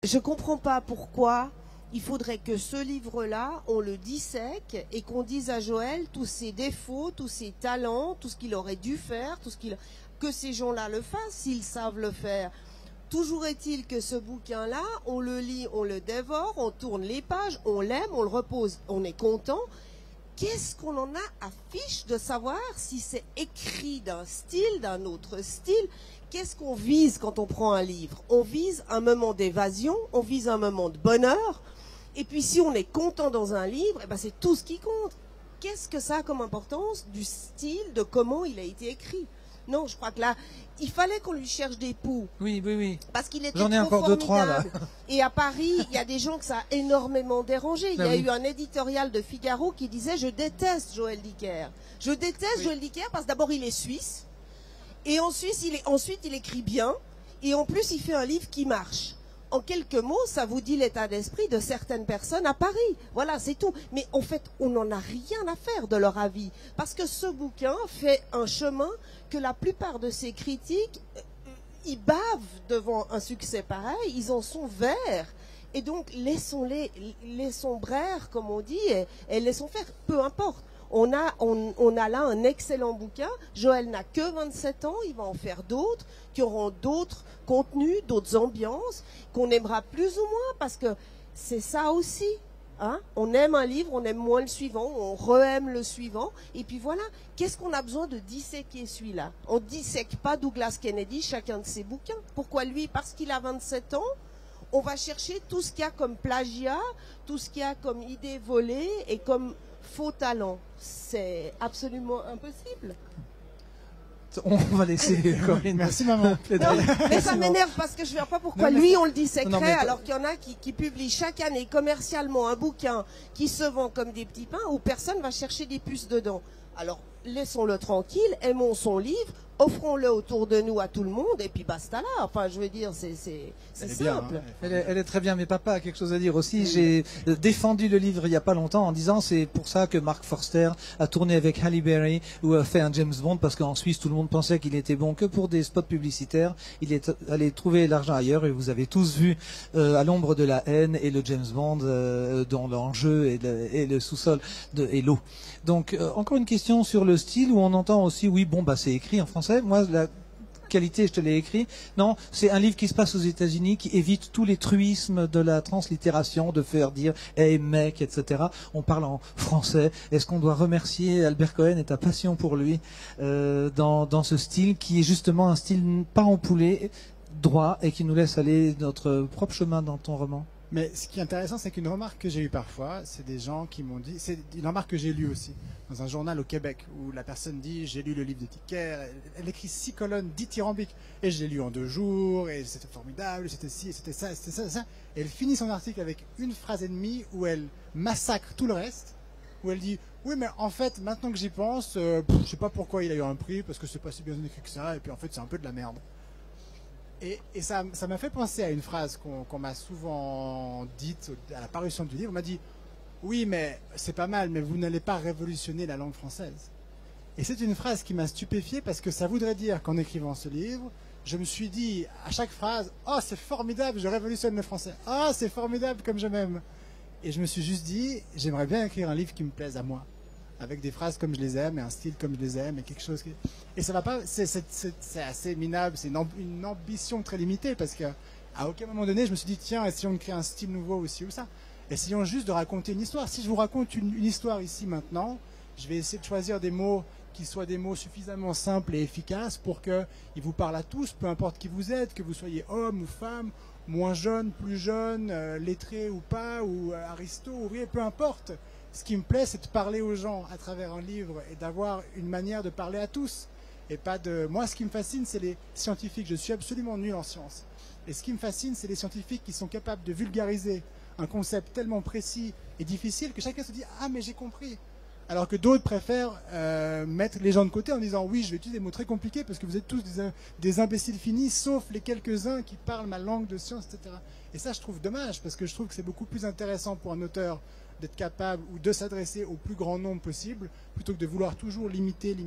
je comprends pas pourquoi il faudrait que ce livre-là, on le dissèque et qu'on dise à Joël tous ses défauts, tous ses talents, tout ce qu'il aurait dû faire, que ces gens-là le fassent s'ils savent le faire. Toujours est-il que ce bouquin-là, on le lit, on le dévore, on tourne les pages, on l'aime, on le repose, on est content. Qu'est-ce qu'on en a à fiche de savoir si c'est écrit d'un style, d'un autre style? Qu'est-ce qu'on vise quand on prend un livre? On vise un moment d'évasion, on vise un moment de bonheur. Et puis si on est content dans un livre, eh ben c'est tout ce qui compte. Qu'est-ce que ça a comme importance du style, de comment il a été écrit? Non, je crois que là, il fallait qu'on lui cherche des poux. Oui, oui, oui. Parce qu'il était J'en ai trop encore deux, trois, là. Et à Paris, il y a des gens que ça a énormément dérangé. Il y a eu un éditorial de Figaro qui disait « Je déteste Joël Dicker. Je déteste Joël Dicker parce que d'abord, il est suisse. Et ensuite, il écrit bien. Et en plus, il fait un livre qui marche. » En quelques mots, ça vous dit l'état d'esprit de certaines personnes à Paris. Voilà, c'est tout. Mais en fait, on n'en a rien à faire de leur avis. Parce que ce bouquin fait un chemin que la plupart de ces critiques, ils bavent devant un succès pareil, ils en sont verts. Et donc, laissons braire, comme on dit, et laissons faire, peu importe. On a là un excellent bouquin. Joël n'a que 27 ans, il va en faire d'autres, qui auront d'autres contenus, d'autres ambiances, qu'on aimera plus ou moins, parce que c'est ça aussi. Hein? On aime un livre, on aime moins le suivant, on re-aime le suivant, et puis voilà. Qu'est-ce qu'on a besoin de disséquer celui-là? On ne dissèque pas Douglas Kennedy, chacun de ses bouquins. Pourquoi lui? Parce qu'il a 27 ans. On va chercher tout ce qu'il y a comme plagiat, tout ce qu'il y a comme idée volée et comme faux talent. C'est absolument impossible. On va laisser Corinne. Merci maman. Non, mais ça m'énerve parce que je ne vois pas pourquoi lui on le disséquerait alors qu'il y en a qui publient chaque année commercialement un bouquin qui se vend comme des petits pains où personne va chercher des puces dedans. Alors laissons-le tranquille, aimons son livre, offrons-le autour de nous à tout le monde et puis basta là. Enfin, je veux dire, c'est simple. Bien, hein. Elle est très bien, mais papa a quelque chose à dire aussi. J'ai défendu le livre il n'y a pas longtemps en disant c'est pour ça que Mark Forster a tourné avec Halle Berry ou a fait un James Bond, parce qu'en Suisse tout le monde pensait qu'il était bon que pour des spots publicitaires. Il est allé trouver l'argent ailleurs et vous avez tous vu À l'ombre de la haine et le James Bond dans l'enjeu et le sous-sol et l'eau. Donc encore une question sur le style où on entend aussi oui bon bah c'est écrit en français. Moi la qualité je te l'ai écrit. Non, c'est un livre qui se passe aux États-Unis qui évite tous les truismes de la translittération, de faire dire hey mec etc. On parle en français. Est-ce qu'on doit remercier Albert Cohen et ta passion pour lui dans ce style qui est justement un style pas empoulé, droit et qui nous laisse aller notre propre chemin dans ton roman? Mais ce qui est intéressant, c'est qu'une remarque que j'ai eue parfois, c'est des gens qui m'ont dit, c'est une remarque que j'ai lue aussi, dans un journal au Québec, où la personne dit, j'ai lu le livre de Dicker, elle écrit 6 colonnes dithyrambiques, et je l'ai lu en 2 jours, et c'était formidable, c'était ci, c'était ça, et elle finit son article avec une phrase et demie où elle massacre tout le reste, où elle dit, oui mais en fait, maintenant que j'y pense, je sais pas pourquoi il a eu un prix, parce que c'est pas si bien écrit que ça, et puis en fait c'est un peu de la merde. Et ça m'a fait penser à une phrase qu'on m'a souvent dite à la parution du livre. On m'a dit « Oui, mais c'est pas mal, mais vous n'allez pas révolutionner la langue française. » Et c'est une phrase qui m'a stupéfié parce que ça voudrait dire qu'en écrivant ce livre, je me suis dit à chaque phrase « Oh, c'est formidable, je révolutionne le français. Oh, c'est formidable comme je m'aime. » Et je me suis juste dit « J'aimerais bien écrire un livre qui me plaise à moi. » Avec des phrases comme je les aime et un style comme je les aime et quelque chose qui... Et ça va pas, c'est assez minable, c'est une ambition très limitée parce qu'à aucun moment donné je me suis dit tiens, essayons de créer un style nouveau aussi ou ça. Essayons juste de raconter une histoire. Si je vous raconte une histoire ici maintenant, je vais essayer de choisir des mots qui soient des mots suffisamment simples et efficaces pour qu'ils vous parlent à tous, peu importe qui vous êtes, que vous soyez homme ou femme, moins jeune, plus jeune, lettré ou pas, ou aristo, ouvrier, peu importe. Ce qui me plaît, c'est de parler aux gens à travers un livre et d'avoir une manière de parler à tous. Et pas de... Moi, ce qui me fascine, c'est les scientifiques. Je suis absolument nul en sciences. Et ce qui me fascine, c'est les scientifiques qui sont capables de vulgariser un concept tellement précis et difficile que chacun se dit « Ah, mais j'ai compris !» Alors que d'autres préfèrent mettre les gens de côté en disant « Oui, je vais utiliser des mots très compliqués parce que vous êtes tous des imbéciles finis, sauf les quelques-uns qui parlent ma langue de science, etc. » Et ça, je trouve dommage parce que je trouve que c'est beaucoup plus intéressant pour un auteur d'être capable ou de s'adresser au plus grand nombre possible plutôt que de vouloir toujours limiter.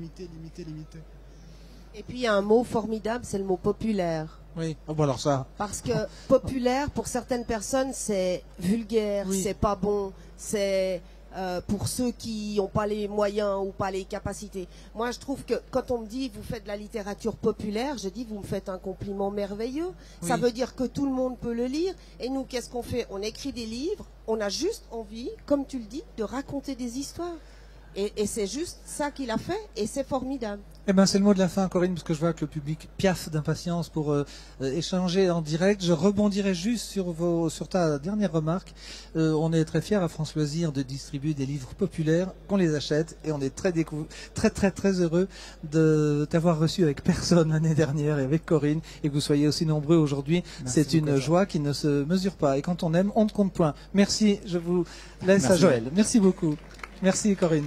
Et puis il y a un mot formidable, c'est le mot populaire. Oui, oh, bon, alors ça. Parce que populaire, pour certaines personnes, c'est vulgaire, Oui. c'est pas bon, c'est pour ceux qui n'ont pas les moyens ou pas les capacités. Moi, je trouve que quand on me dit vous faites de la littérature populaire, je dis vous me faites un compliment merveilleux. Oui. Ça veut dire que tout le monde peut le lire. Et nous, qu'est-ce qu'on fait? On écrit des livres, on a juste envie, comme tu le dis, de raconter des histoires. Et c'est juste ça qu'il a fait, et c'est formidable. Eh ben, c'est le mot de la fin, Corinne, parce que je vois que le public piaffe d'impatience pour échanger en direct. Je rebondirai juste sur ta dernière remarque. On est très fiers à France Loisirs de distribuer des livres populaires, qu'on les achète, et on est très heureux de t'avoir reçu avec personne l'année dernière et avec Corinne, et que vous soyez aussi nombreux aujourd'hui. C'est une joie qui ne se mesure pas. Et quand on aime, on ne compte point. Merci, je vous laisse à Joël. Merci beaucoup. Merci Corinne.